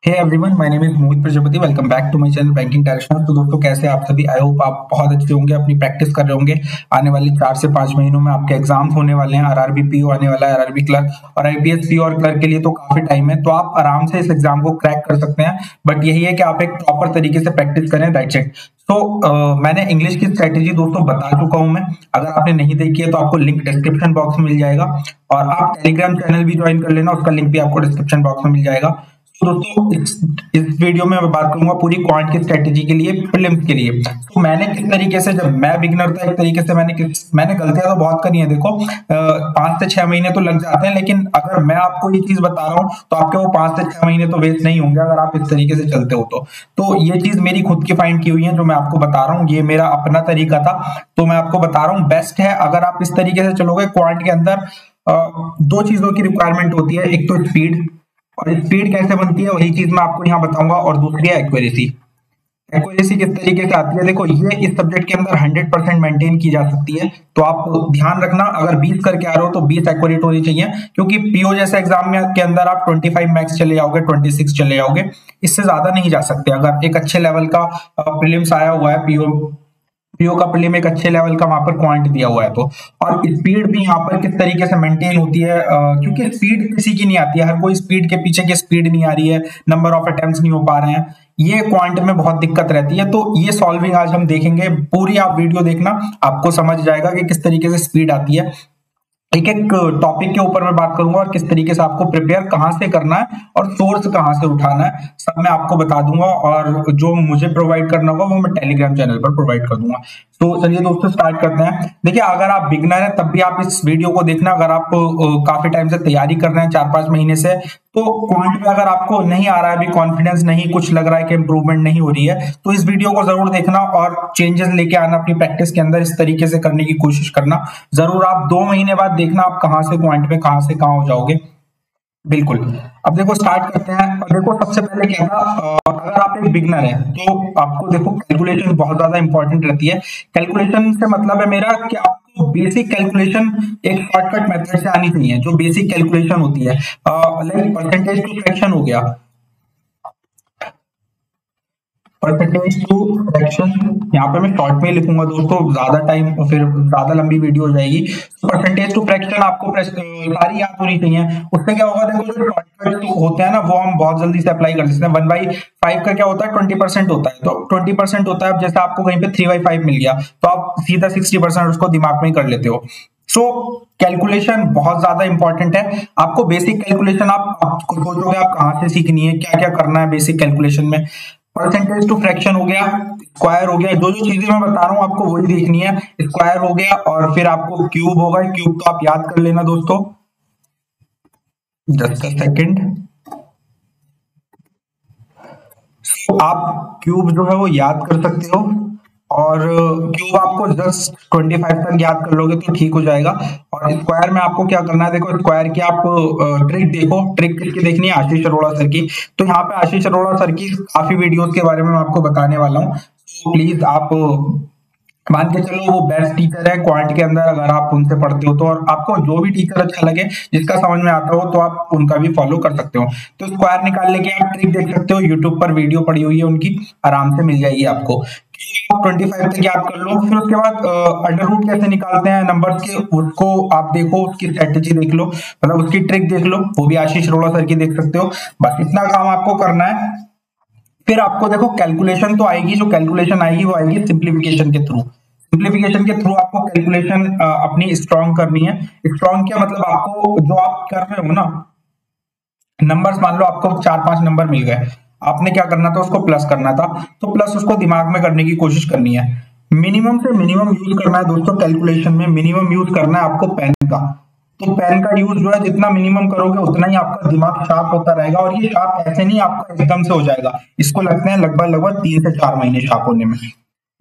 Hey everyone, my name is Mohit Prajapati. Welcome back to my channel banking directional. तो दोस्तों, कैसे आप सभी? आई होप आप बहुत अच्छे होंगे, अपनी प्रैक्टिस कर रहे होंगे। आने वाली 4 से 5 महीनों में आपके एग्जाम्स होने वाले हैं। आरआरबी पीओ आने वाला है, आरआरबी क्लर्क और आईपीएस पीओ और क्लर्क के लिए तो काफी टाइम है, तो आप आराम से इस एग्जाम को क्रैक कर सकते हैं। बट यही है कि आप एक प्रॉपर तरीके से प्रैक्टिस करें, दैट्स इट। तो मैंने इंग्लिश की स्ट्रेटेजी दोस्तों बता चुका हूं मैं। अगर आपने नहीं देखी है तो आपको लिंक डिस्क्रिप्शन बॉक्स में मिल जाएगा, और आप टेलीग्राम चैनल भी ज्वाइन कर लेना, उसका लिंक भी आपको डिस्क्रिप्शन बॉक्स में मिल जाएगा। तो दोस्तों, इस वीडियो में मैं बात करूंगा पूरी क्वांट की स्ट्रेटेजी के लिए, प्रीलिम्स के लिए। तो मैंने किस तरीके से, जब मैं बिगिनर था, एक तरीके से मैंने गलतियां तो बहुत करी हैं। देखो, 5 से 6 महीने तो लग जाते हैं, लेकिन अगर मैं आपको ये चीज बता रहा हूँ तो आपके वो 5 से 6 महीने तो वेस्ट नहीं होंगे अगर आप इस तरीके से चलते हो तो ये चीज मेरी खुद की फाइंड की हुई है, जो मैं आपको बता रहा हूँ। ये मेरा अपना तरीका था, तो मैं आपको बता रहा हूँ। बेस्ट है अगर आप इस तरीके से चलोगे। क्वांट के अंदर दो चीजों की रिक्वायरमेंट होती है, एक तो स्पीड, और स्पीड कैसे बनती है वही चीज मैं आपको यहाँ बताऊंगा, और दूसरी है एक्यूरेसी। एक्यूरेसी किस तरीके से आती है? देखो, ये इस सब्जेक्ट के अंदर 100% मेंटेन की जा सकती है। तो आप ध्यान रखना, अगर 20 करके आ रहे हो तो 20 एक्यूरेट होनी चाहिए, क्योंकि पीओ जैसे एग्जाम में के अंदर आप 25 मैक्स चले जाओगे, 26 चले जाओगे, इससे ज्यादा नहीं जा सकते। अगर एक अच्छे लेवल का प्रीलिम्स आया हुआ है, पीओ पीओ का प्रीलिम एक अच्छे लेवल का वहां पर क्वांट दिया हुआ है, तो और स्पीड भी यहाँ पर किस तरीके से मेंटेन होती है, क्योंकि स्पीड किसी की नहीं आती है, हर कोई स्पीड के पीछे की स्पीड नहीं आ रही है, नंबर ऑफ अटेम्प्ट्स नहीं हो पा रहे हैं, ये क्वांट में बहुत दिक्कत रहती है। तो ये सॉल्विंग आज हम देखेंगे। पूरी आप वीडियो देखना, आपको समझ जाएगा कि किस तरीके से स्पीड आती है। एक एक टॉपिक के ऊपर मैं बात करूंगा, और किस तरीके से आपको प्रिपेयर कहाँ से करना है और सोर्स कहाँ से उठाना है, सब मैं आपको बता दूंगा। और जो मुझे प्रोवाइड करना होगा वो मैं टेलीग्राम चैनल पर प्रोवाइड कर दूंगा। तो चलिए दोस्तों, स्टार्ट करते हैं। देखिए, अगर आप बिगनर हैं तब भी आप इस वीडियो को देखना। अगर आप काफी टाइम से तैयारी कर रहे हैं, 4-5 महीने से, तो क्वांट में अगर आपको नहीं आ रहा है, अभी कॉन्फिडेंस नहीं, कुछ लग रहा है कि इंप्रूवमेंट नहीं हो रही है, तो इस वीडियो को जरूर देखना और चेंजेस लेके आना अपनी प्रैक्टिस के अंदर। इस तरीके से करने की कोशिश करना जरूर। आप 2 महीने बाद देखना आप कहां से क्वांट में कहां से कहां हो जाओगे। बिल्कुल। अब देखो, स्टार्ट करते हैं। और देखो, सबसे पहले क्या था, अगर आप एक बिगनर है तो आपको देखो कैलकुलेशन बहुत ज्यादा इंपॉर्टेंट रहती है। कैलकुलेशन से मतलब है मेरा कि आपको बेसिक कैलकुलेशन एक शॉर्टकट मेथड से आनी चाहिए। जो बेसिक कैलकुलेशन होती है, लाइक परसेंटेज टू फ्रैक्शन हो गया, परसेंटेज टू फ्रैक्शन। यहाँ पे मैं शॉर्ट में लिखूंगा दोस्तों, ज्यादा टाइम फिर ज्यादा लंबी वीडियो हो जाएगी। तो परसेंटेज टू फ्रैक्शन आपको सारी याद होनी चाहिए। उससे क्या होगा, देखो, जो शॉर्टकट होते हैं ना, वो हम बहुत जल्दी से अप्लाई कर सकते हैं। 1/5 का क्या होता है, 20% होता है, तो 20% होता है। अब जैसे आपको कहीं पे 3/5 मिल गया, तो आप सीधा 60% उसको दिमाग में ही कर लेते हो। सो कैलकुलेशन बहुत ज्यादा इंपॉर्टेंट है। आपको बेसिक कैलकुलेशन आप सोचोगे आप कहाँ से सीखनी है, क्या क्या करना है बेसिक कैलकुलेशन में। परसेंटेज टू फ्रैक्शन हो गया, स्क्वायर हो गया, जो जो चीजें मैं बता रहा हूँ आपको वही देखनी है। स्क्वायर हो गया, और फिर आपको क्यूब होगा। क्यूब तो आप याद कर लेना दोस्तों, जस्ट अ सेकेंड। आप क्यूब जो है वो याद कर सकते हो, और क्यूब आपको जस्ट 25 तक याद कर लोगे तो ठीक हो जाएगा। और स्क्वायर में आपको क्या करना है, देखो, स्क्वायर की आप ट्रिक देखो। ट्रिक किसकी देखनी है? आशीष अरोड़ा सर की। तो यहाँ पे आशीष अरोड़ा सर की काफी वीडियोस के बारे में मैं आपको बताने वाला हूँ। तो प्लीज आप मान के चलो, वो बेस्ट टीचर है क्वांट के अंदर। अगर आप उनसे पढ़ते हो तो, और आपको जो भी टीचर अच्छा लगे, जिसका समझ में आता हो, तो आप उनका भी फॉलो कर सकते हो। तो स्क्वायर निकालने की आप ट्रिक देख सकते हो, यूट्यूब पर वीडियो पड़ी हुई है उनकी, आराम से मिल जाएगी आपको। 25 तक याद कर लो। फिर उसके बाद अंडर रूट कैसे निकालते हैं नंबर्स के, उसको आप देखो, उसकी स्ट्रेटेजी देख लो, मतलब उसकी ट्रिक देख लो, वो भी आशीष अरोड़ा सर की देख सकते हो। बस इतना काम आपको करना है। फिर आपको देखो कैलकुलेशन तो आएगी, जो कैलकुलेशन आएगी वो आएगी सिंप्लीफिकेशन के थ्रू। सिंप्लीफिकेशन के थ्रू आपको कैलकुलेशन अपनी स्ट्रॉन्ग करनी है। स्ट्रॉन्ग क्या मतलब, आपको जो आप कर रहे हो ना, नंबर्स मान लो आपको 4-5 नंबर मिल गए, आपने क्या करना था, उसको प्लस करना था। तो प्लस उसको दिमाग में करने की कोशिश करनी है। मिनिमम से मिनिमम यूज करना है दोस्तों कैलकुलेशन में। मिनिमम यूज करना है आपको पेन का। तो पेन का यूज जो है, जितना मिनिमम करोगे उतना ही आपका दिमाग शार्प होता रहेगा। और ये शार्प ऐसे नहीं आपका एकदम से हो जाएगा, इसको लगते हैं लगभग लगभग 3 से 4 महीने शार्प होने में।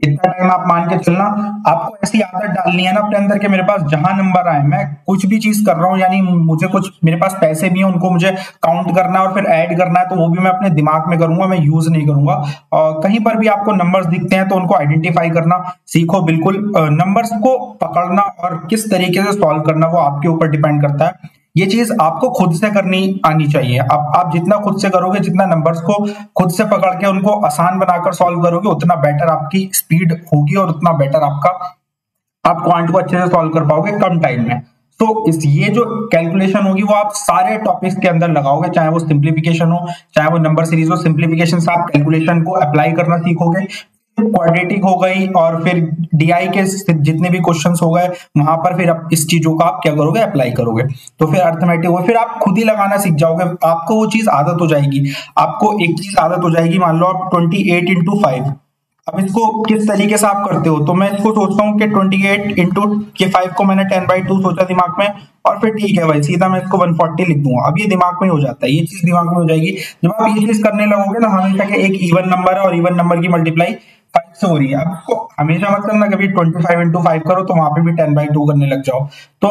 इतना टाइम आप मान के चलना। आपको ऐसी आदत डालनी है ना अपने अंदर के, मेरे पास जहां नंबर आए, मैं कुछ भी चीज कर रहा हूँ, यानी मुझे कुछ, मेरे पास पैसे भी हैं, उनको मुझे काउंट करना है और फिर ऐड करना है, तो वो भी मैं अपने दिमाग में करूंगा, मैं यूज नहीं करूंगा। और कहीं पर भी आपको नंबर्स दिखते हैं तो उनको आइडेंटिफाई करना सीखो। बिल्कुल, नंबर्स को पकड़ना और किस तरीके से सॉल्व करना वो आपके ऊपर डिपेंड करता है। ये चीज आपको खुद से करनी आनी चाहिए। आप जितना खुद से करोगे, जितना नंबर्स को खुद से पकड़ के उनको आसान बनाकर सॉल्व करोगे, उतना बेटर आपकी स्पीड होगी और उतना बेटर आप क्वांट को अच्छे से सॉल्व कर पाओगे कम टाइम में। तो इस ये जो कैलकुलेशन होगी वो आप सारे टॉपिक्स के अंदर लगाओगे, चाहे वो सिंप्लीफिकेशन हो, चाहे वो नंबर सीरीज हो। सिंप्लीफिकेशन से आप कैलकुलेशन को अप्लाई करना सीखोगे, क्वाड्रेटिक हो गई, और फिर डीआई के जितने भी क्वेश्चंस हो गए वहां पर फिर आप इस चीजों का आप क्या करोगे, अप्लाई करोगे। तो फिर अर्थमेटिक हो, फिर आप खुद ही लगाना सीख जाओगे, आपको वो चीज आदत हो जाएगी। आपको एक चीज आदत हो जाएगी, मान लो आप 28 इंटू 5, अब इसको किस तरीके से आप करते हो, तो मैं इसको सोचता हूँ कि 28 इंटू के 5 को मैंने 10/2 सोचा दिमाग में, और फिर ठीक है भाई सीधा मैं इसको 140 लिख दूंगा। अब ये दिमाग में हो जाता है, ये चीज दिमाग में हो जाएगी। जब आप ये चीज करने लगोगे ना, हमेशा के एक इवन नंबर है और इवन नंबर की मल्टीप्लाई 5 से हो रही है, आपको हमेशा मत करना कभी 25 इंटू 5 करो तो वहां पे भी 10/2 करने लग जाओ। तो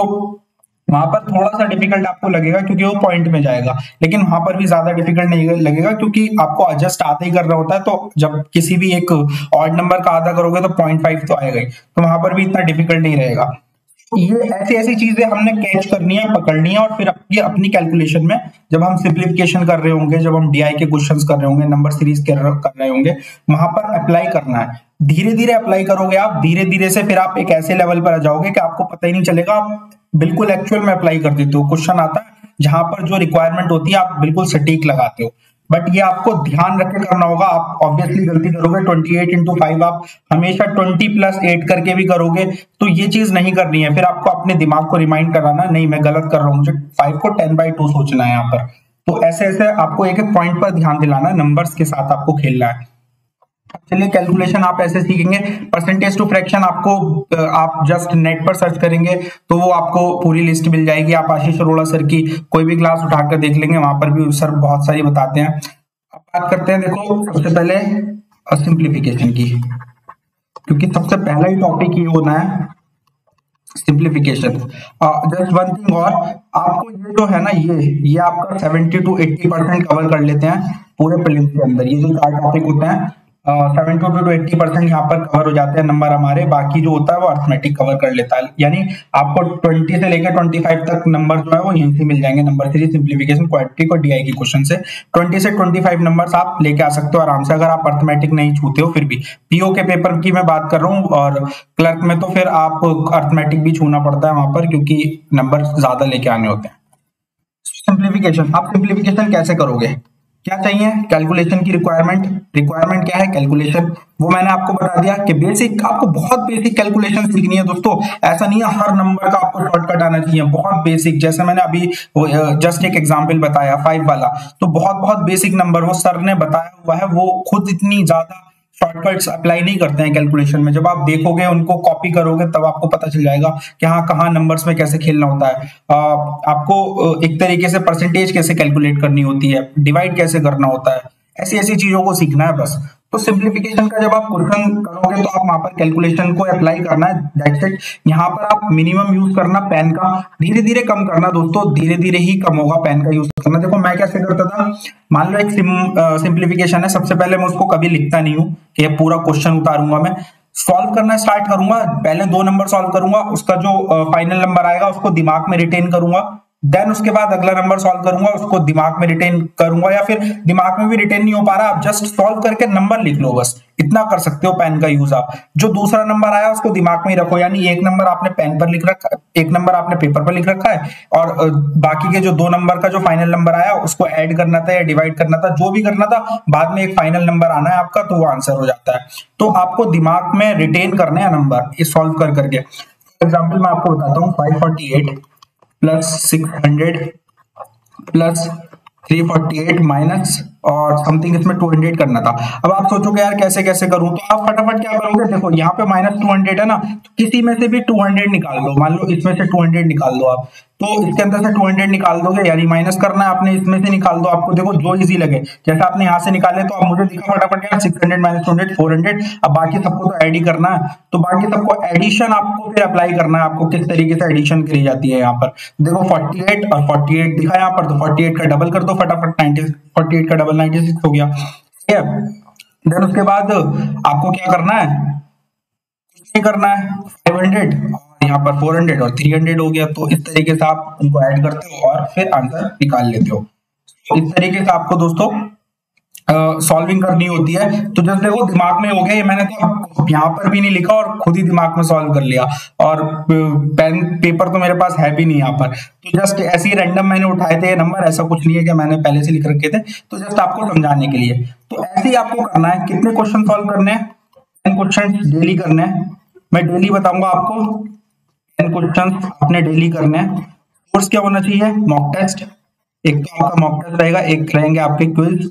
वहां पर थोड़ा सा डिफिकल्ट आपको लगेगा क्योंकि वो पॉइंट में जाएगा, लेकिन वहां पर भी ज्यादा डिफिकल्ट नहीं लगेगा क्योंकि आपको एडजस्ट आते ही करना होता है। तो जब किसी भी एक ऑड नंबर का आधा करोगे तो 0.5 तो आएगा ही, तो वहां पर भी इतना डिफिकल्ट नहीं रहेगा। ये ऐसी ऐसी चीजें हमने कैच करनी है, पकड़नी है, और फिर अपनी कैलकुलेशन में जब हम सिंप्लीफिकेशन कर रहे होंगे, जब हम डीआई के क्वेश्चंस कर रहे होंगे, नंबर सीरीज कर रहे होंगे, वहां पर अप्लाई करना है। धीरे धीरे अप्लाई करोगे आप, धीरे धीरे से फिर आप एक ऐसे लेवल पर आ जाओगे कि आपको पता ही नहीं चलेगा, आप बिल्कुल एक्चुअल में अप्लाई कर देते हो। क्वेश्चन आता है जहां पर जो रिक्वायरमेंट होती है आप बिल्कुल सटीक लगाते हो। बट ये आपको ध्यान रख के करना होगा। आप ऑब्वियसली गलती करोगे, 28 इंटू 5 आप हमेशा 20 प्लस 8 करके भी करोगे, तो ये चीज नहीं करनी है। फिर आपको अपने दिमाग को रिमाइंड कराना, नहीं मैं गलत कर रहा हूँ, मुझे 5 को 10/2 सोचना है यहाँ पर। तो ऐसे ऐसे आपको एक एक पॉइंट पर ध्यान दिलाना, नंबर्स के साथ आपको खेलना है। चलिए कैलकुलेशन आप ऐसे सीखेंगे। परसेंटेज टू फ्रैक्शन आपको आप जस्ट नेट पर सर्च करेंगे तो वो आपको पूरी लिस्ट मिल जाएगी। आप आशीष अरोड़ा सर की कोई भी क्लास उठाकर देख लेंगे, वहां पर भी सर बहुत सारी बताते हैं। अब बात करते हैं, देखो सबसे पहले सिंप्लीफिकेशन की, क्योंकि सबसे पहला ही टॉपिक ये होना है सिंप्लीफिकेशन। जस्ट वन थिंग और, आपको ये जो है ना, ये आपका 70 to 80% कवर कर लेते हैं पूरे प्रीलिम्स के अंदर। ये जो 4 टॉपिक होते हैं 70 to 80% यहाँ पर कवर हो जाते हैं नंबर हमारे। बाकी जो होता है वो अर्थमेटिक कवर कर लेता है, यानी आपको 20 से लेकर 25 तक नंबर जो है वो यहीं से मिल जाएंगे। नंबर सीरीज, सिंप्लीफिकेशन, क्वाड्रेटिक और डीआई की क्वेश्चन से 20 से 25 नंबर्स आप लेके आ सकते हो आराम से, अगर आप अर्थमेटिक नहीं छूते हो। फिर भी पीओ के पेपर की मैं बात कर रहा हूँ, और क्लर्क में तो फिर आप अर्थमेटिक भी छूना पड़ता है वहां पर, क्योंकि नंबर ज्यादा लेके आने होते हैं। सिंप्लीफिकेशन, आप सिंप्लीफिकेशन कैसे करोगे, क्या चाहिए, कैलकुलेशन की रिक्वायरमेंट क्या है, कैलकुलेशन। वो मैंने आपको बता दिया कि बेसिक, आपको बहुत बेसिक कैलकुलेशन सीखनी है दोस्तों। ऐसा नहीं है हर नंबर का आपको शॉर्टकट आना चाहिए, बहुत बेसिक। जैसे मैंने अभी जस्ट एक एग्जांपल बताया 5 वाला, तो बहुत बहुत बेसिक नंबर वो सर ने बताया हुआ है, वो खुद इतनी ज्यादा शॉर्टकट्स अप्लाई नहीं करते हैं कैलकुलेशन में। जब आप देखोगे, उनको कॉपी करोगे, तब आपको पता चल जाएगा कि हाँ कहाँ नंबर्स में कैसे खेलना होता है। आपको एक तरीके से परसेंटेज कैसे कैलकुलेट करनी होती है, डिवाइड कैसे करना होता है, ऐसी ऐसी चीजों को सीखना है बस। तो सिंप्लीफिकेशन का जब आप क्वेश्चन करोगे तो आप वहां पर कैलकुलेशन को अप्लाई करना है, दैट्स इट। यहाँ पर आप मिनिमम यूज करना पेन का, धीरे धीरे कम करना दोस्तों, धीरे धीरे ही कम होगा पेन का यूज करना। देखो मैं कैसे करता था, मान लो एक सिंप्लीफिकेशन है, सबसे पहले मैं उसको कभी लिखता नहीं हूँ कि ये पूरा क्वेश्चन उतारूंगा, मैं सॉल्व करना स्टार्ट करूंगा। पहले 2 नंबर सॉल्व करूंगा, उसका जो फाइनल नंबर आएगा उसको दिमाग में रिटेन करूंगा, देन उसके बाद अगला नंबर सॉल्व करूंगा, उसको दिमाग में रिटेन करूंगा, या फिर दिमाग में भी रिटेन नहीं हो पा रहा, आप जस्ट सॉल्व करके नंबर लिख लो, बस इतना कर सकते हो पेन का यूज आप। जो दूसरा नंबर आया उसको दिमाग में ही रखो, यानी एक नंबर आपने पेन पर लिख रखा है, एक नंबर आपने पेपर पर लिख रखा है, और बाकी के जो 2 नंबर का जो फाइनल नंबर आया उसको ऐड करना था या डिवाइड करना था, जो भी करना था, बाद में एक फाइनल नंबर आना है आपका, तो वो आंसर हो जाता है। तो आपको दिमाग में रिटेन करने हैं नंबर, इस सॉल्व कर करके। एग्जाम्पल मैं आपको बताता हूँ, 548 प्लस 600 प्लस 348 माइनस और समथिंग इसमें 200 करना था। अब आप सोचोगे यार कैसे कैसे करूं, तो आप फटाफट क्या करोगे, देखो यहाँ पे -200 है ना, तो किसी में से भी 200 निकाल दो। मान लो इसमें से 200 निकाल दो आप, तो इसके अंदर से 200 निकाल दोगे, यानी माइनस करना है आपने, इसमें से निकाल दो, आपको देखो जो इजी लगे। जैसे आपने यहाँ से निकाले तो आप मुझे दिखा फटाफट यार, 600 माइनस 200 400। अब बाकी सबको तो ऐड ही करना है, तो बाकी सबको एडिशन आपको फिर अप्लाई करना है, आपको किस तरीके से एडिशन करी जाती है। यहाँ पर देखो 48 और 48 दिखा यहाँ पर, तो 48 का डबल कर दो फटाफट, 48 का डबल 96 हो गया, ठीक है। देन उसके बाद आपको क्या करना है, कुछ नहीं करना है, 500 और यहाँ पर 400 और 300 हो गया। तो इस तरीके से आप उनको ऐड करते हो और फिर आंसर निकाल लेते हो। इस तरीके से आपको दोस्तों सॉल्विंग करनी होती है। तो जस्ट देखो दिमाग में हो गया, ये मैंने तो यहाँ पर भी नहीं लिखा और खुद ही दिमाग में सॉल्व कर लिया, और पेन पेपर तो मेरे पास है भी नहीं यहाँ पर। तो जस्ट ऐसे ही रैंडम मैंने उठाए थे ये नंबर, ऐसा कुछ नहीं है कि मैंने पहले से लिख रखे थे, तो जस्ट आपको समझाने के लिए। तो ऐसे ही आपको करना है। कितने क्वेश्चन सॉल्व करने हैं? 10 क्वेश्चन डेली करने हैं। मैं डेली बताऊंगा आपको, 10 क्वेश्चन अपने डेली करने हैं। कोर्स क्या होना चाहिए? Mock test. एक तो आपका मॉक टेस्ट रहेगा, एक रहेंगे आपके क्विज।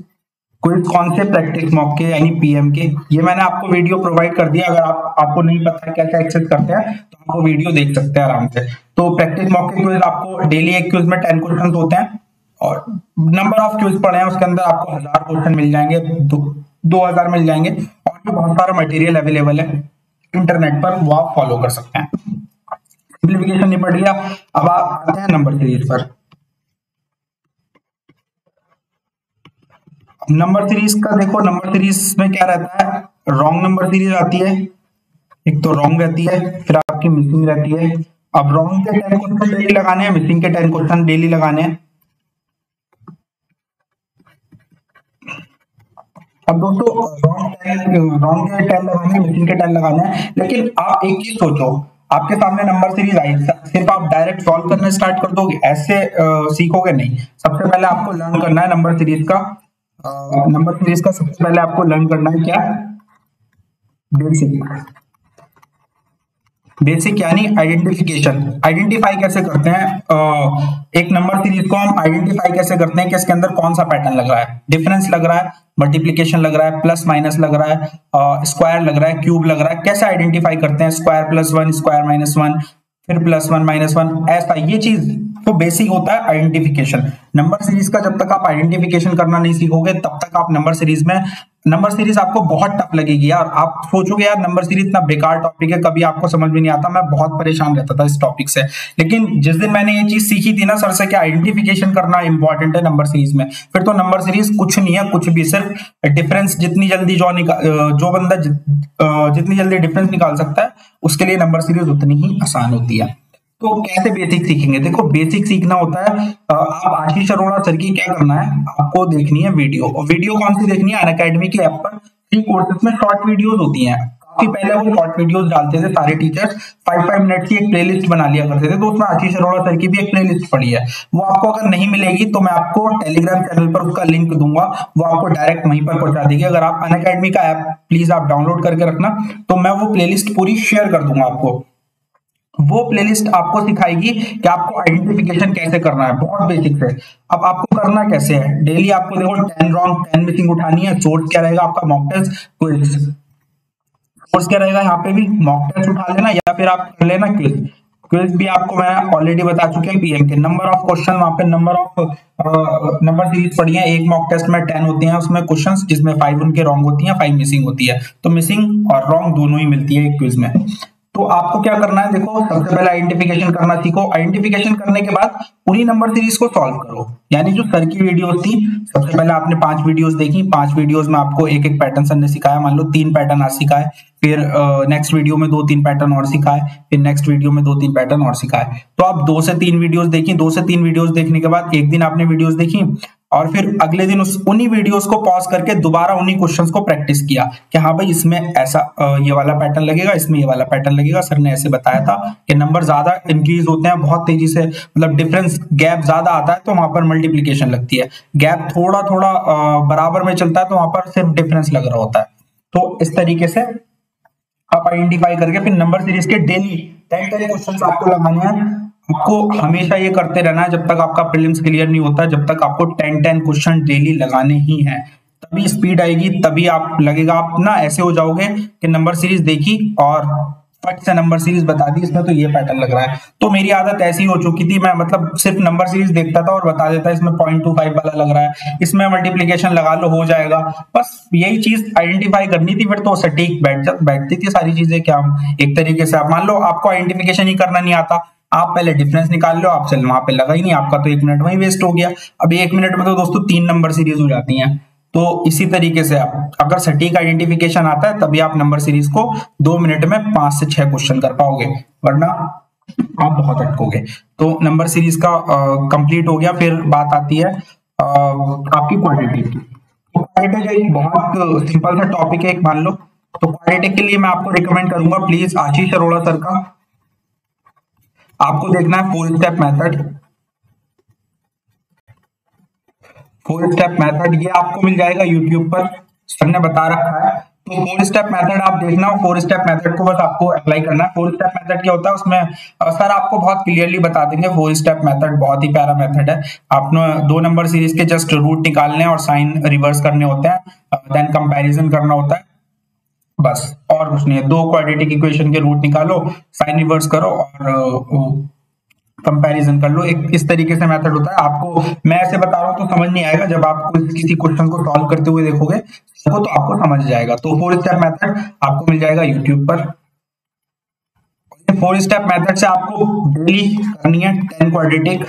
क्विज कौन से? प्रैक्टिस मॉक के यानी पीएम के। ये मैंने आपको वीडियो प्रोवाइड कर दिया, अगर आपको नहीं पता है कैसे एक्सेस करते हैं तो आप वो वीडियो देख सकते हैं आराम से। तो प्रैक्टिस मॉक के क्विज आपको डेली एक क्विज में 10 क्वेश्चन होते हैं, और नंबर ऑफ क्विज पढ़े हैं उसके अंदर आपको 1000 क्वेश्चन मिल जाएंगे, 2000 मिल जाएंगे, और भी बहुत सारा मटेरियल अवेलेबल है इंटरनेट पर, वो आप फॉलो कर सकते हैं। सिंप्लीफिकेशन निपट गया। अब आप आते हैं नंबर सीरीज पर। नंबर सीरीज का देखो, नंबर सीरीज में क्या रहता है? रॉन्ग नंबर सीरीज आती है, एक तो रॉन्ग रहती है, फिर आपकी मिसिंग रहती है। अब रॉन्ग के 10 क्वेश्चन डेली लगाने हैं, मिसिंग के 10 क्वेश्चन डेली लगाने हैं। अब दोस्तों रॉन्ग के 10 लगाने हैं, मिसिंग के 10 लगाने हैं। लेकिन आप एक चीज सोचो, आपके सामने नंबर सीरीज आई, सिर्फ आप डायरेक्ट सॉल्व करना स्टार्ट कर दोगे? ऐसे सीखोगे नहीं। सबसे पहले आपको लर्न करना है नंबर सीरीज का। नंबर सीरीज का सबसे पहले आपको लर्न करना है क्या? बेसिक। बेसिक यानी आइडेंटिफिकेशन। आइडेंटिफाई कैसे करते हैं एक नंबर सीरीज को? हम आइडेंटिफाई कैसे करते हैं कि इसके अंदर कौन सा पैटर्न लग रहा है? डिफरेंस लग रहा है, मल्टीप्लिकेशन लग रहा है, प्लस माइनस लग रहा है, स्क्वायर लग रहा है, क्यूब लग रहा है। कैसे आइडेंटिफाई करते हैं? स्क्वायर प्लस 1, स्क्वायर माइनस 1, फिर प्लस 1 माइनस 1, ऐसा। ये चीज तो बेसिक होता है आइडेंटिफिकेशन। नंबर सीरीज का जब तक आप आइडेंटिफिकेशन करना नहीं सीखोगे तब तक आप नंबर सीरीज आपको बहुत टफ लगेगी यार। आप सोचोगे यार नंबर सीरीज इतना बेकार टॉपिक है, कभी आपको समझ में नहीं आता। मैं बहुत परेशान रहता था इस टॉपिक से, लेकिन जिस दिन मैंने ये चीज सीखी थी ना सर से कि आइडेंटिफिकेशन करना इंपॉर्टेंट है नंबर सीरीज में, फिर तो नंबर सीरीज कुछ नहीं है, कुछ भी। सिर्फ डिफरेंस जितनी जल्दी जो बंदा जितनी जल्दी डिफरेंस निकाल सकता है उसके लिए नंबर सीरीज उतनी ही आसान होती है। तो कैसे बेसिक सीखेंगे? देखो बेसिक सीखना होता है, आप आशीष अरोड़ा सर की क्या करना है, आपको देखनी है वीडियो। और वीडियो कौन सी देखनी है? अनअकैडमी की ऐप पर फ्री कोर्सेज में शॉर्ट वीडियोस होती हैं। काफी पहले वो शॉर्ट वीडियोस डालते थे सारे टीचर्स, 5-5 मिनट की एक प्लेलिस्ट बना लिया करते थे। तो उसमें आशीष अरोड़ा सर की भी एक प्लेलिस्ट पड़ी है, वो आपको अगर नहीं मिलेगी तो मैं आपको टेलीग्राम चैनल पर उसका लिंक दूंगा, वो आपको डायरेक्ट वहीं पर पहुंचा देगी। अगर आप अनअकैडमी का ऐप प्लीज आप डाउनलोड करके रखना, तो मैं वो प्लेलिस्ट पूरी शेयर कर दूंगा आपको। वो प्लेलिस्ट आपको सिखाएगी कि आपको आइडेंटिफिकेशन कैसे करना है, बहुत बेसिक से। अब आपको करना कैसे है? डेली आपको देखो 10 रॉन्ग 10 मिसिंग उठानी है। सोर्स क्या रहेगा आपका? Mock test, quiz. सोर्स क्या रहेगा? यहाँ पे भी मॉक टेस्ट उठा लेना या फिर आप कर लेना क्विज। क्विज भी आपको मैं ऑलरेडी बता चुके हैं पीएम के। नंबर ऑफ क्वेश्चन, वहां पे नंबर सीरीज पढ़ी है। एक मॉक टेस्ट में 10 होते हैं उसमें क्वेश्चंस, जिसमें 5 उनके रॉन्ग होती हैं, 5 मिसिंग होती है। तो मिसिंग और रॉन्ग दोनों ही मिलती है एक क्विज में। तो आपको क्या करना है? देखो सबसे पहले आइडेंटिफिकेशन करना सीखो। आइडेंटिफिकेशन करने के बाद पूरी नंबर सीरीज को सॉल्व करो। यानी जो सर की वीडियोस थी, सबसे पहले आपने 5 वीडियोस देखी, 5 वीडियोस में आपको एक एक पैटर्न सर ने सिखाया। मान लो 3 पैटर्न आज सिखाए, फिर नेक्स्ट वीडियो में 2-3 पैटर्न और सिखाए, फिर नेक्स्ट वीडियो में 2-3 पैटर्न और सिखाए। तो आप 2 से 3 वीडियोस देखी। 2 से 3 वीडियोस देखने के बाद एक दिन आपने वीडियोस देखी, और फिर अगले दिन उन्हीं वीडियोस को पॉज करके दोबारा उन्हीं क्वेश्चंस को प्रैक्टिस किया कि हाँ भाई इसमें ऐसा ये वाला पैटर्न लगेगा, इसमें ये वाला पैटर्न लगेगा। सर ने ऐसे बताया था कि नंबर ज्यादा इंक्रीज होते हैं बहुत तेजी से, मतलब डिफरेंस गैप ज्यादा आता है तो वहां पर मल्टीप्लीकेशन लगती है। गैप थोड़ा थोड़ा बराबर में चलता है तो वहां पर सिर्फ डिफरेंस लग रहा होता है। तो इस तरीके से आप आइडेंटिफाई करके फिर नंबर सीरीज के डेली 10 क्वेश्चन आपको लगाने हैं। आपको हमेशा ये करते रहना है जब तक आपका प्रीलिम्स क्लियर नहीं होता, जब तक आपको 10 क्वेश्चन डेली लगाने ही हैं। तभी स्पीड आएगी, तभी आप लगेगा, आप ना ऐसे हो जाओगे कि नंबर सीरीज देखी और फट से नंबर सीरीज बता दी, इसमें तो ये पैटर्न लग रहा है। तो मेरी आदत ऐसी हो चुकी थी, मैं मतलब सिर्फ नंबर सीरीज देखता था और बता देता इसमें 0.25 वाला लग रहा है, इसमें मल्टीप्लीकेशन लगा लो हो जाएगा। बस यही चीज आइडेंटिफाई करनी थी, फिर तो सटीक बैठती थी सारी चीजें। क्या एक तरीके से आप मान लो आपको आइडेंटिफिकेशन ही करना नहीं आता, आप पहले डिफरेंस निकाल लो, आप चल वहां पे लगा ही नहीं, आपका तो 1 मिनट वहीं वेस्ट हो गया। अभी 1 मिनट में तो दोस्तों 3 नंबर सीरीज हो जाती हैं। तो इसी तरीके से आप अगर सटीक आइडेंटिफिकेशन आता है तभी आप नंबर सीरीज को 2 मिनट में 5 से 6 क्वेश्चन कर पाओगे, वरना आप बहुत अटकोगे। तो नंबर सीरीज का कंप्लीट हो गया। फिर बात आती है आपकी क्वाड्रेटिक की। तो क्वाड्रेटिक एक बहुत सिंपल सा टॉपिक है, एक मान लो। तो क्वाड्रेटिक के लिए मैं आपको रिकमेंड करूंगा प्लीज आशीष अरोड़ा सर का। आपको देखना है four step method. Four step method ये आपको मिल जाएगा यूट्यूब पर, सर ने बता रखा है। तो फोर स्टेप मेथड आप देखना, फोर स्टेप मेथड को बस आपको अप्लाई करना है। फोर स्टेप मेथड क्या होता है उसमें सर आपको बहुत क्लियरली बता देंगे। फोर स्टेप मेथड बहुत ही प्यारा मेथड है। आपने दो नंबर सीरीज के जस्ट रूट निकालने और साइन रिवर्स करने होते हैं, देन कंपैरिजन करना होता है, बस और कुछ नहीं है। दो क्वाड्रेटिक इक्वेशन के रूट निकालो, साइन रिवर्स करो और कंपैरिजन कर लो। एक इस तरीके से मेथड होता है। आपको मैं ऐसे बता रहा हूँ तो समझ नहीं आएगा, जब आप किसी क्वेश्चन को सॉल्व करते हुए देखोगे तो आपको समझ जाएगा। तो फोर स्टेप मेथड आपको मिल जाएगा यूट्यूब पर। फोर स्टेप मेथड से आपको डेली करनी है 10 क्वाड्रेटिक।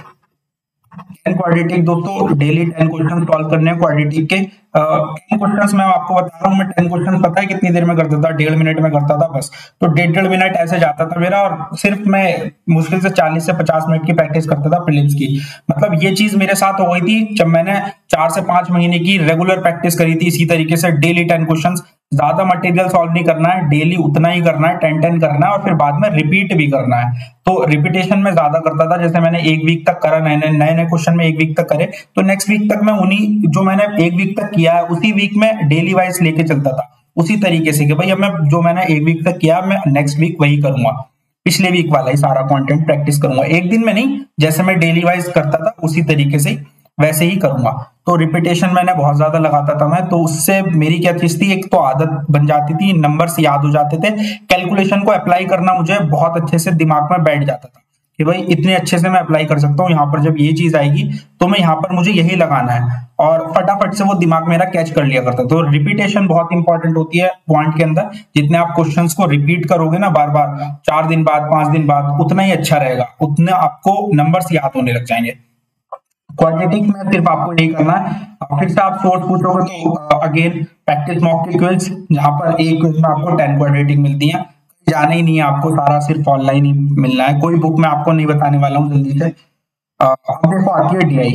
10 क्वाड्रेटिक दोस्तों डेली 10 क्वेश्चन सॉल्व करने हैं क्वाड्रेटिक के। 10 क्वेश्चन मैं आपको बता रहा हूँ, मैं 10 क्वेश्चन पता है कितनी देर में करता था? 1.5 मिनट में करता था बस। तो 1.5 मिनट ऐसे जाता था मेरा, और सिर्फ मैं मुश्किल से 40 से 50 मिनट की प्रैक्टिस करता था प्रीलिम्स की। मतलब ये चीज मेरे साथ हो गई थी जब मैंने 4 से 5 महीने की रेगुलर प्रैक्टिस करी थी इसी तरीके से, डेली 10 क्वेश्चन। ज्यादा मटेरियल सॉल्व नहीं करना है, डेली उतना ही करना है, 10-10 करना है, और फिर बाद में रिपीट भी करना है। तो रिपीटेशन में ज्यादा करता था। जैसे मैंने एक वीक तक करा, नए नए क्वेश्चन में एक वीक तक करे, तो नेक्स्ट वीक तक मैं उन्हीं जो मैंने एक वीक तक किया है उसी वीक में डेली वाइज लेके चलता था। उसी तरीके से कि भाई अब मैं जो मैंने एक वीक तक किया मैं नेक्स्ट वीक वही करूंगा, पिछले वीक वाला ही सारा कंटेंट प्रैक्टिस करूंगा। एक दिन में नहीं, जैसे मैं डेली वाइज करता था उसी तरीके से वैसे ही करूंगा। तो रिपीटेशन मैंने बहुत ज्यादा लगाता था मैं, तो उससे मेरी क्या चीज थी, एक तो आदत बन जाती थी, नंबर्स याद हो जाते थे, कैलकुलेशन को अप्लाई करना मुझे बहुत अच्छे से दिमाग में बैठ जाता था कि भाई इतने अच्छे से मैं अप्लाई कर सकता हूँ। यहाँ पर जब ये चीज आएगी तो मैं यहाँ पर मुझे यही लगाना है, और फटाफट से वो दिमाग मेरा कैच कर लिया करता। तो रिपीटेशन बहुत इंपॉर्टेंट होती है पॉइंट के अंदर। जितने आप क्वेश्चंस को रिपीट करोगे ना बार बार, 4 दिन बाद 5 दिन बाद, उतना ही अच्छा रहेगा, उतने आपको नंबर्स याद होने लग जाएंगे। क्वाड्रेटिक में सिर्फ आपको यही करना है। फिर से आप सोर्स पूछोगे तो अगेन प्रैक्टिस मॉक की क्विज, जहां पर एक क्विज में आपको 10 क्वाड्रेटिक मिलती है। जाना ही नहीं है आपको, सारा सिर्फ ऑनलाइन ही मिलना है। कोई बुक मैं आपको नहीं बताने वाला हूँ जल्दी से। अब देखो आती है डीआई।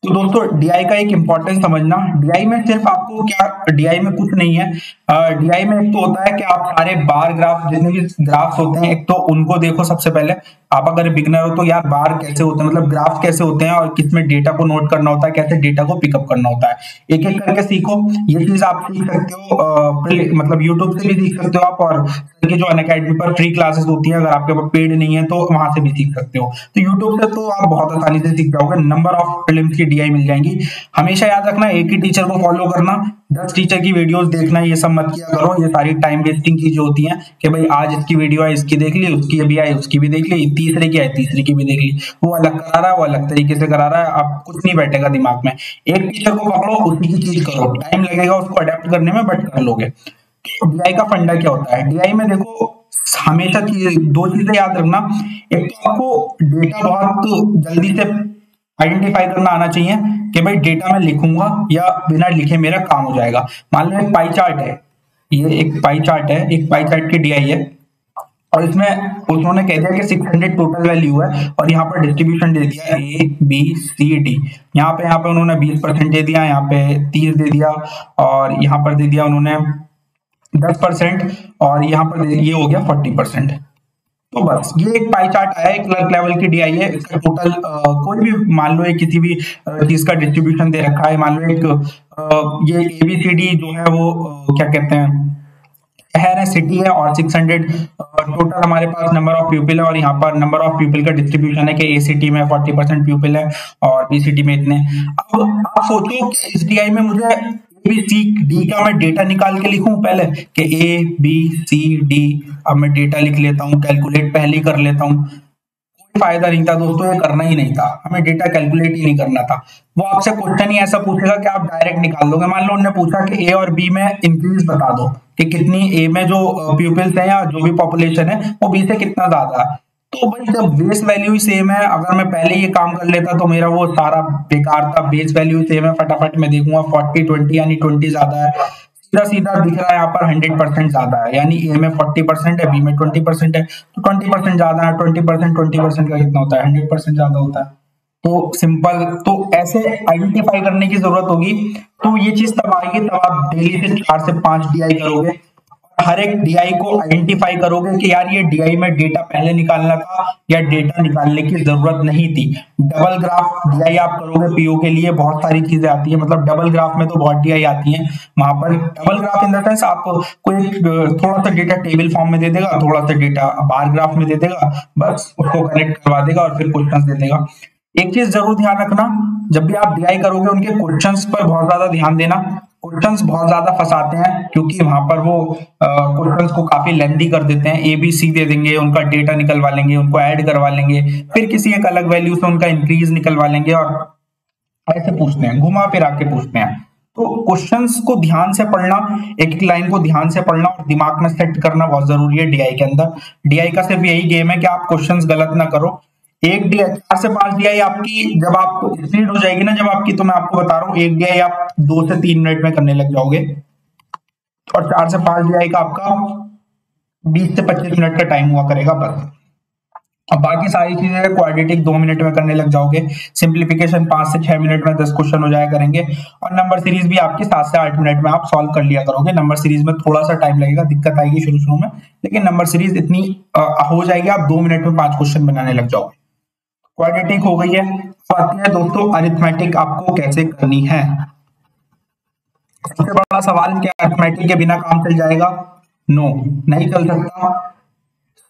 तो दोस्तों डीआई का एक इंपॉर्टेंस समझना। डीआई में सिर्फ आपको क्या, डीआई में कुछ नहीं है। डीआई में एक तो होता है कि आप सारे बार ग्राफ, जितने भी ग्राफ्स होते हैं, एक तो उनको देखो सबसे पहले। आप अगर बिगनर हो तो यार बार कैसे होते हैं, मतलब ग्राफ कैसे होते हैं, और किसमें डेटा को नोट करना होता है, कैसे डेटा को पिकअप करना होता है, एक एक करके सीखो। ये चीज आप सीख सकते हो, मतलब यूट्यूब से भी सीख सकते हो आप, और सर की जो अनअकैडमी पर फ्री क्लासेस होती है, अगर आपके पास पेड नहीं है तो वहां से भी सीख सकते हो। तो यूट्यूब से तो आप बहुत आसानी से सीख जाओगे। नंबर ऑफ फिल्म्स की डीआई मिल जाएंगी। हमेशा याद रखना, एक ही टीचर को फॉलो करना, 10 टीचर की वीडियोस देखना, ये सब मत किया करो। ये सारी टाइम वेस्टिंग चीजें होती हैं कि भाई आज इसकी वीडियो है, इसकी देख ली, उसकी अभी आई, उसकी भी देख ली, तीसरे की आई, तीसरे की भी देख ली। वो अलग करा रहा है, वो अलग तरीके से करा रहा है, आप कुछ नहीं बैठेगा दिमाग में। एक टीचर को पकड़ो, उसी की चीज करो, टाइम लगेगा उसको अडेप्ट करने में, बट कर लोगे। डीआई का फंडा क्या होता है? डीआई में देखो हमेशा दो चीजें याद रखना। एक तो आपको डेटा बहुत जल्दी से आइडेंटिफाई करना आना चाहिए कि भाई डेटा मैं लिखूंगा या बिना लिखे मेरा काम हो जाएगा। मान लो एक पाई चार्ट है, ये एक पाई चार्ट है, एक पाई चार्ट की डीआई है, और इसमें उन्होंने कह दिया कि 600 टोटल वैल्यू है, और यहाँ पर डिस्ट्रीब्यूशन दे दिया ए बी सी डी। यहाँ पे उन्होंने 20% दे दिया, यहाँ पे 30 दे दिया, और यहाँ पर दे दिया उन्होंने 10%, और यहाँ पर ये हो गया 40%। तो बस ये एक पाई चार्ट आया है, क्लर्क लेवल की डीआई है। इसका टोटल कोई भी मान लो एक किसी भी चीज का डिस्ट्रीब्यूशन दे रखा है। मान लो एक ये एबीसीडी जो है वो क्या कहते हैं, शहर है, सिटी है, और 600 टोटल हमारे पास नंबर ऑफ पीपल है, और यहाँ पर नंबर ऑफ पीपल का डिस्ट्रीब्यूशन है कि ए सिटी में 40% पीपल है और बी सिटी में इतने। अब आप सोचो कि इस डीआई में मुझे ए बी सी डी का मैं डेटा निकाल के लिखूं पहले कि ए बी सी डी, अब मैं डेटा लिख लेता हूँ, कैलकुलेट पहले ही कर लेता हूँ। कोई फायदा नहीं था दोस्तों, ये करना ही नहीं था, हमें डेटा कैलकुलेट ही नहीं करना था। वो आपसे क्वेश्चन ही ऐसा पूछेगा कि आप डायरेक्ट निकाल दोगे। मान लो उन्होंने पूछा कि ए और बी में इंक्रीज बता दो कि कितनी ए में जो पीपल्स है या जो भी पॉपुलेशन है वो बी से कितना ज्यादा है। तो भाई जब बेस वैल्यू ही सेम है, अगर मैं पहले ये काम कर लेता तो मेरा वो सारा बेकार था। बेस वैल्यू सेम है, फटाफट मैं देखूंगा 40-20 यानी 20 ज्यादा है, सीधा सीधा दिख रहा है यहाँ पर 100% ज्यादा है, यानी ए में 40% है, बी में 20% है, तो 20% ज्यादा है। 20% का कितना होता है? 100% ज्यादा होता है। तो सिंपल, तो ऐसे आइडेंटिफाई करने की जरूरत होगी। तो ये चीज तब आएगी तब आप डेली से 4 से 5 डीआई करोगे, हर एक डीआई को आइडेंटिफाई करोगे कि यार ये डीआई में डेटा पहले निकालना था या डेटा निकालने की जरूरत नहीं थी। डबल ग्राफ डीआई आप करोगे पीओ के लिए, बहुत सारी चीजें आती है, मतलब डबल ग्राफ में तो बहुत डीआई आती है। वहां पर double graph in the sense आप कोई थोड़ा सा डेटा टेबल फॉर्म में दे देगा, थोड़ा सा डेटा बार ग्राफ में दे देगा, बस उसको कनेक्ट करवा देगा और फिर क्वेश्चंस दे देगा। एक चीज जरूर ध्यान रखना, जब भी आप डीआई करोगे उनके क्वेश्चंस पर बहुत ज्यादा ध्यान देना। क्वेश्चंस बहुत ज्यादा फंसाते हैं, क्योंकि वहां पर वो क्वेश्चंस को काफी लेंथी कर देते हैं। एबीसी दे देंगे, उनका डेटा निकलवा लेंगे, उनको ऐड करवा लेंगे, फिर किसी एक अलग वैल्यू से उनका इंक्रीज निकलवा लेंगे और ऐसे पूछते हैं, घुमा फिरा के पूछते हैं। तो क्वेश्चंस को ध्यान से पढ़ना, एक एक लाइन को ध्यान से पढ़ना और दिमाग में सेट करना बहुत जरूरी है डीआई के अंदर। डीआई का सिर्फ यही गेम है कि आप क्वेश्चंस गलत ना करो। एक डीआई 4 से 5 डीआई आपकी जब आप स्पीड हो जाएगी ना जब आपकी, तो मैं आपको बता रहा हूँ एक डीआई आप 2 से 3 मिनट में करने लग जाओगे, और 4 से 5 डीआई का आपका 20 से 25 मिनट का टाइम हुआ करेगा बस। अब बाकी सारी चीजें क्वाड्रेटिक 2 मिनट में करने लग जाओगे, सिंप्लीफिकेशन 5 से 6 मिनट में 10 क्वेश्चन हो जाया करेंगे, और नंबर सीरीज भी आपकी 7 से 8 मिनट में आप सॉल्व कर लिया करोगे। नंबर सीरीज में थोड़ा सा टाइम लगेगा, दिक्कत आएगी शुरू शुरू में, लेकिन नंबर सीरीज इतनी हो जाएगी, आप 2 मिनट में 5 क्वेश्चन बनाने लग जाओगे। क्वाड्रेटिक हो गई है। तो आती है दोस्तों अरिथमेटिक आपको कैसे करनी है। सबसे बड़ा सवाल, क्या अरिथमेटिक के बिना काम चल जाएगा? नो, नहीं चल सकता।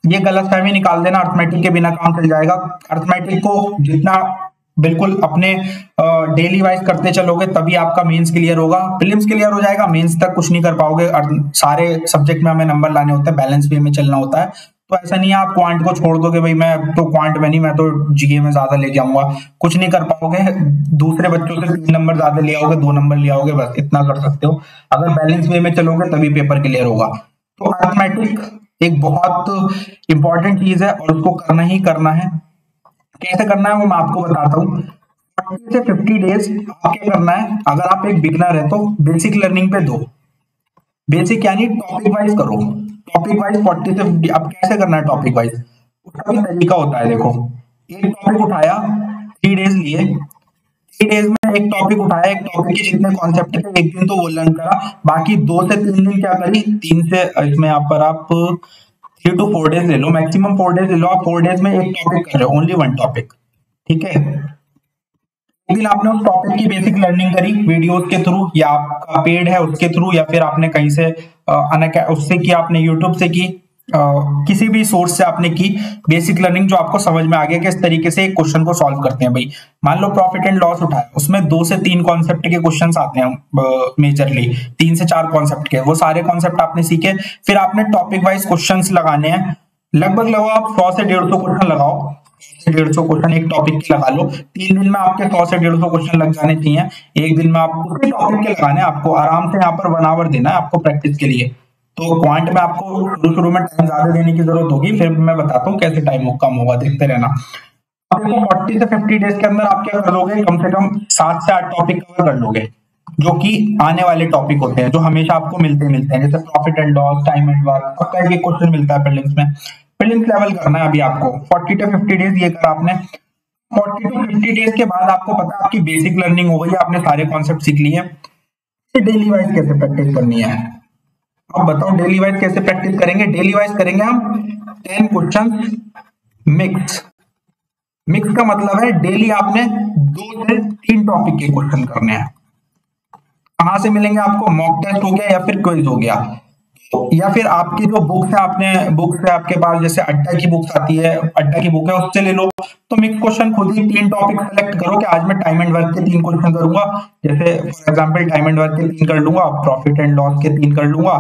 ये गलतफहमी निकाल देना, अरिथमेटिक के बिना काम चल जाएगा। अरिथमेटिक को जितना बिल्कुल अपने डेली वाइज करते चलोगे तभी आपका मेंस क्लियर होगा। प्रीलिम्स क्लियर हो जाएगा, मेंस तक कुछ नहीं कर पाओगे। सारे सब्जेक्ट में हमें नंबर लाने होते हैं, बैलेंस वे में चलना होता है। तो ऐसा नहीं है आप क्वांट को छोड़ दोगे, भाई मैं तो क्वांट में नहीं, मैं तो जीए में ज्यादा लेके आऊंगा, कुछ नहीं कर पाओगे। दूसरे बच्चों से 3 नंबर ज्यादा ले आओगे, 2 नंबर ले आओगे, बस इतना कर सकते हो। अगर बैलेंस वे में चलोगे तभी पेपर क्लियर होगा। तो अरिथमेटिक एक बहुत इंपॉर्टेंट चीज है और उसको करना ही करना है। कैसे करना है वो मैं आपको बताता हूँ। 40 से 50 डेज आप क्या करना है, अगर आप एक बिगनर है तो बेसिक लर्निंग पे दो। बेसिक यानी टॉपिक वाइज करो, टॉपिक वाइज 40 से 50। अब कैसे करना है टॉपिक वाइज, उसका भी तरीका होता है। देखो, एक टॉपिक उठाया, 3 डेज लिए, 3 डेज में एक टॉपिक उठाया, एक टॉपिक के जितने कॉन्सेप्ट थे एक दिन तो वो लर्न करा, बाकी 2 से 3 दिन क्या करी, 3 से इसमें यहाँ पर आप 3 to 4 डेज ले लो, मैक्सिमम 4 डेज ले लो। आप 4 डेज में एक टॉपिक कर रहे हो, ओनली 1 टॉपिक, ठीक है। एक दिन आपने उस टॉपिक की बेसिक लर्निंग करी वीडियोस के थ्रू, या आपका पेड है उसके थ्रू, या फिर आपने कहीं से उससे की, आपने यूट्यूब से की, किसी भी सोर्स से आपने की बेसिक लर्निंग, जो आपको समझ में आ गया कि इस तरीके से एक क्वेश्चन को सॉल्व करते हैं। भाई मान लो प्रॉफिट एंड लॉस उठाया, उसमें 2 से 3 कॉन्सेप्ट के क्वेश्चंस आते हैं मेजरली, 3 से 4 कॉन्सेप्ट के, वो सारे कॉन्सेप्ट आपने सीखे। फिर आपने टॉपिक वाइज क्वेश्चंस लगाने हैं, लगभग लगाओ आप 100 से 150 क्वेश्चन लगाओ, 150 क्वेश्चन एक टॉपिक के लगा लो। 3 दिन में आपके 100 से 150 क्वेश्चन लग जाने चाहिए। एक दिन में आप उसी टॉपिक के लगाने, आपको आराम से यहाँ पर 1 आवर देना है आपको प्रैक्टिस के लिए। तो क्वांट में आपको शुरू में टाइम ज्यादा देने की जरूरत होगी, फिर मैं बताता हूँ कैसे टाइम कम होगा, देखते रहना। अब देखो 40 से 50 डेज के अंदर आप क्या कर लोगे, कम से कम 7 से 8 टॉपिक कवर कर लोगे, जो कि आने वाले टॉपिक होते हैं, जो हमेशा आपको मिलते हैं, जैसे profit and loss, time and work, सबका एक क्वेश्चन मिलता है प्रीलिम्स में। प्रीलिम्स लेवल करना है अभी आपको 40 to 50 डेज, ये करा आपने। 40 to 50 डेज के बाद आपको पता है आपकी बेसिक लर्निंग हो गई, आपने सारे कॉन्सेप्ट सीख लिए। डेली वाइज कैसे प्रैक्टिस करनी है, अब बताओ डेली वाइज कैसे प्रैक्टिस करेंगे। डेली वाइज करेंगे हम 10 क्वेश्चन मिक्स। मिक्स का मतलब है डेली आपने 2 से 3 टॉपिक के क्वेश्चन करने हैं। कहां से मिलेंगे आपको, मॉक टेस्ट हो गया या फिर क्विज हो गया, या फिर आपकी जो बुक्स है, आपने बुक्स है आपके पास, जैसे अड्डा की बुक्स आती है, अड्डा की बुक है उससे ले लो। तो मिक्स क्वेश्चन खुद ही 3 टॉपिक सेलेक्ट करो कि आज मैं टाइम एंड वर्क के 3 क्वेश्चन करूंगा, जैसे for example time and work के 3 कर लूंगा, प्रॉफिट एंड लॉस के 3 कर लूंगा,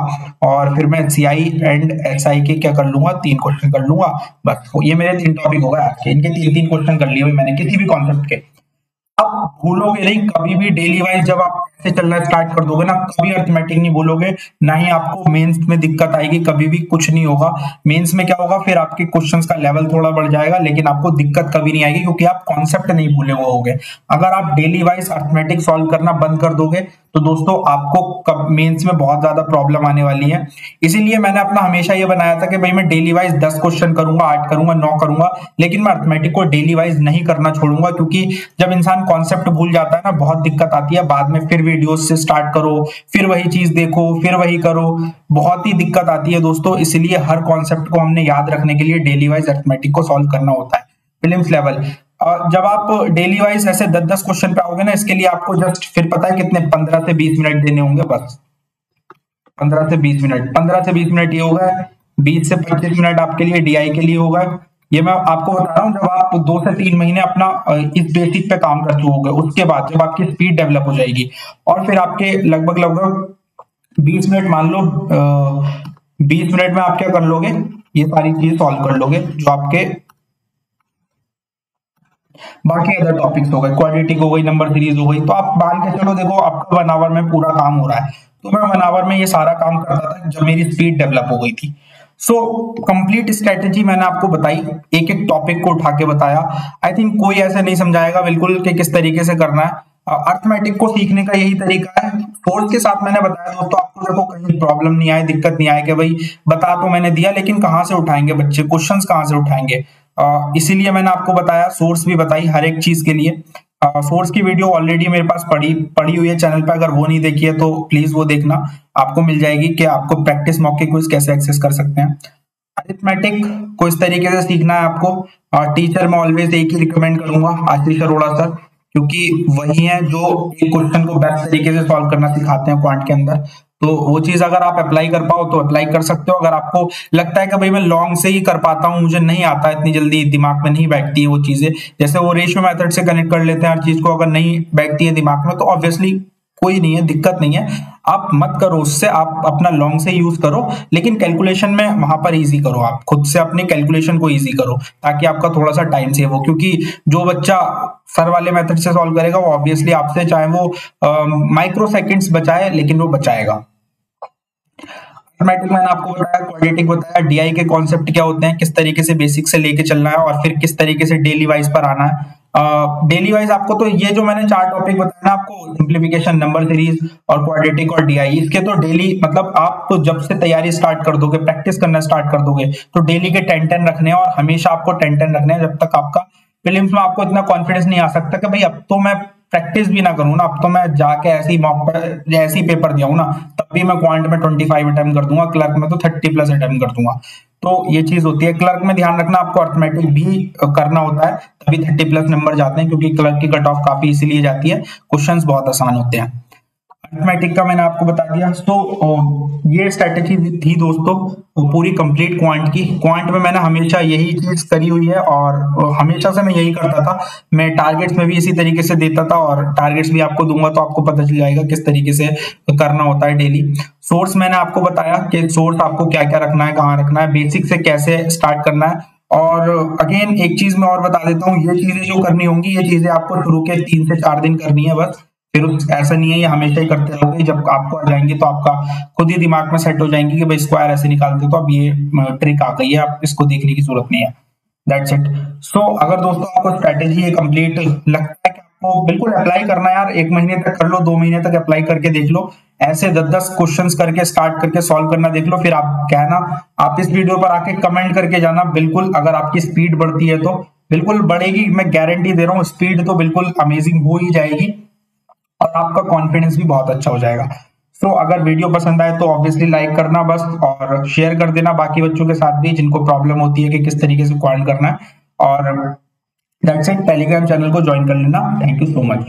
और फिर मैं सीआई एंड एसआई के क्या कर लूंगा, 3 क्वेश्चन कर लूंगा। बस ये मेरे 3 टॉपिक हो गए आज के, इनके 3 क्वेश्चन कर लिए मैंने किसी भी कॉन्सेप्ट के। अब भूलोगे नहीं कभी भी, डेली वाइज जब आप ऐसे चलना स्टार्ट कर दोगे ना, कभी अर्थमेटिक नहीं बोलोगे, ना ही आपको मेंस में दिक्कत आएगी, कभी भी कुछ नहीं होगा। मेंस में क्या होगा, फिर आपके क्वेश्चंस का लेवल थोड़ा बढ़ जाएगा, लेकिन आपको दिक्कत कभी नहीं आएगी क्योंकि आप कॉन्सेप्ट नहीं भूले हुए होगे। अगर आप डेली वाइज अर्थमेटिक सॉल्व करना बंद कर दोगे तो दोस्तों आपको मेंस में बहुत ज्यादा प्रॉब्लम आने वाली है। इसीलिए मैंने अपना हमेशा ये बनाया था कि भाई मैं डेली वाइज 10 क्वेश्चन करूंगा, 8 करूंगा, 9 करूंगा, लेकिन मैं अर्थमेटिक को डेली वाइज नहीं करना छोड़ूंगा, क्योंकि जब इंसान कॉन्सेप्ट भूल जाता है ना, बहुत दिक्कत आती है बाद में। फिर वीडियोस से स्टार्ट करो, फिर वही चीज देखो, फिर वही करो, बहुत ही दिक्कत आती है दोस्तों। इसलिए हर कॉन्सेप्ट को हमने याद रखने के लिए डेली वाइज अर्थमेटिक को सॉल्व करना होता है प्रीलिम्स लेवल। और जब आप डेली वाइज ऐसे 10-10 क्वेश्चन पे आओगे ना, इसके लिए आपको जस्ट फिर पता है कितने 15 से 20 मिनट देने होंगे, बस 15 से 20 मिनट। 15 से 20 मिनट ये होगा, 20 से 25 मिनट आपके लिए डीआई के लिए होगा। ये मैं आपको बता रहा हूँ, जब आप 2 से 3 महीने अपना इस बेसिक पे काम कर चुके, उसके बाद जब आपकी स्पीड डेवलप हो जाएगी और फिर आपके लगभग 20 मिनट मान लो, 20 मिनट में आप क्या कर लोगे, ये सारी चीज सॉल्व कर लोगे जो आपके बाकी अदर टॉपिक्स हो गए, क्वाड्रेटिक हो गई, नंबर सीरीज हो गई। तो आप मान के चलो, देखो आपका 1 आवर में पूरा काम हो रहा है, तो मैं 1 आवर में ये सारा काम करता था जब मेरी स्पीड डेवलप हो गई थी। सो कंप्लीट स्ट्रेटेजी मैंने आपको बताई, एक एक टॉपिक को उठा के बताया। आई थिंक कोई ऐसे नहीं समझाएगा बिल्कुल कि किस तरीके से करना है। अर्थमेटिक को सीखने का यही तरीका है। फोर्स के साथ मैंने बताया दोस्तों, आपको देखो कहीं प्रॉब्लम नहीं आए, दिक्कत नहीं आए कि भाई बता तो मैंने दिया, लेकिन कहाँ से उठाएंगे बच्चे, क्वेश्चंस कहाँ से उठाएंगे। इसीलिए मैंने आपको बताया, सोर्स भी बताई हर एक चीज के लिए। सोर्स की वीडियो ऑलरेडी मेरे पास पड़ी हुई है चैनल पे, अगर वो नहीं देखी है तो प्लीज वो देखना, आपको मिल जाएगी कि आपको प्रैक्टिस मॉक क्विज कैसे एक्सेस कर सकते हैं। अरिथमेटिक को इस तरीके से सीखना है आपको। टीचर मैं ऑलवेज एक ही रिकमेंड करूंगा, आशीष अरोड़ा सर, क्योंकि वही है जो एक क्वेश्चन को बेस्ट तरीके से सॉल्व करना सिखाते हैं क्वांट के अंदर। तो वो चीज अगर आप अप्लाई कर पाओ तो अप्लाई कर सकते हो। अगर आपको लगता है कि भाई मैं लॉन्ग से ही कर पाता हूँ, मुझे नहीं आता इतनी जल्दी, दिमाग में नहीं बैठती है वो चीजें, जैसे वो रेशियो मेथड से कनेक्ट कर लेते हैं हर चीज को, अगर नहीं बैठती है दिमाग में तो ऑब्वियसली कोई नहीं है, दिक्कत नहीं है, आप मत करो उससे, आप अपना लॉन्ग से यूज करो, लेकिन कैलकुलेशन में वहां पर इजी करो, आप खुद से अपने कैलकुलेशन को इजी करो ताकि आपका थोड़ा सा टाइम सेव हो। क्योंकि जो बच्चा सर वाले मेथड से सॉल्व करेगा वो ऑब्वियसली आपसे, चाहे वो माइक्रो सेकेंड्स बचाए, लेकिन वो बचाएगा। मैंने आपको बताया, क्वाड्रेटिक बताया, डीआई के कॉन्सेप्ट क्या होते हैं, किस तरीके से बेसिक से लेके चलना है और फिर किस तरीके से डेली वाइज पर आना है। डेली वाइज आपको तो ये जो मैंने 4 टॉपिक बताया ना आपको, सिंप्लीफिकेशन, नंबर सीरीज और क्वाड्रेटिक और डीआई, इसके तो डेली मतलब आप तो जब से तैयारी स्टार्ट कर दोगे, प्रैक्टिस करना स्टार्ट कर दोगे, तो डेली के 10-10 रखने हैं और हमेशा आपको 10-10 रखने हैं, जब तक आपका प्रीलिम्स में आपको इतना कॉन्फिडेंस नहीं आ सकता कि भाई अब तो मैं प्रैक्टिस भी ना करूं ना, अब तो मैं जाके ऐसे ही मॉक पर ऐसे ही पेपर दिया हूं ना, तब भी मैं क्वांट में 25 अटेम्प्ट कर दूंगा, क्लर्क में तो 30+ अटेम्प्ट कर दूंगा। तो ये चीज होती है। क्लर्क में ध्यान रखना, आपको अर्थमेटिक भी करना होता है, तभी 30+ नंबर जाते हैं, क्योंकि क्लर्क की कट ऑफ काफी इसीलिए जाती है, क्वेश्चंस बहुत आसान होते हैं। अर्थमेटिक का मैंने आपको बता दिया। तो ये स्ट्रेटेजी थी दोस्तों पूरी कंप्लीट क्वांट की। क्वांट में मैंने हमेशा यही चीज करी हुई है और हमेशा से मैं यही करता था। मैं टारगेट्स में भी इसी तरीके से देता था और टारगेट्स भी आपको दूंगा तो आपको पता चल जाएगा किस तरीके से करना होता है डेली। सोर्स मैंने आपको बताया कि सोर्स आपको क्या क्या रखना है, कहाँ रखना है, बेसिक से कैसे स्टार्ट करना है। और अगेन एक चीज मैं और बता देता हूँ, ये चीजें जो करनी होंगी, ये चीजें आपको शुरू के 3 से 4 दिन करनी है बस, फिर ऐसा नहीं है ये हमेशा ही करते रहोगे। जब आपको आ जाएंगे तो आपका खुद ही दिमाग में सेट हो जाएंगे कि भाई स्क्वायर ऐसे निकालते, तो अब ये ट्रिक आ गई है, आप इसको देखने की जरूरत नहीं है। That's it. सो अगर दोस्तों आपको स्ट्रेटेजी ये कंप्लीट लगता है कि आपको बिल्कुल अप्लाई करना है यार, 1 महीने तक कर लो, 2 महीने तक अप्लाई करके देख लो, ऐसे 10-10 क्वेश्चंस करके स्टार्ट करके सॉल्व करना देख लो, फिर आप कहना, आप इस वीडियो पर आके कमेंट करके जाना। बिल्कुल अगर आपकी स्पीड बढ़ती है तो बिल्कुल बढ़ेगी, मैं गारंटी दे रहा हूँ, स्पीड तो बिल्कुल अमेजिंग हो ही जाएगी और आपका कॉन्फिडेंस भी बहुत अच्छा हो जाएगा। सो अगर वीडियो पसंद आए तो ऑब्वियसली लाइक करना बस, और शेयर कर देना बाकी बच्चों के साथ भी जिनको प्रॉब्लम होती है कि किस तरीके से क्वांट करना है। और दैट्स इट। टेलीग्राम चैनल को ज्वाइन कर लेना। Thank you so much.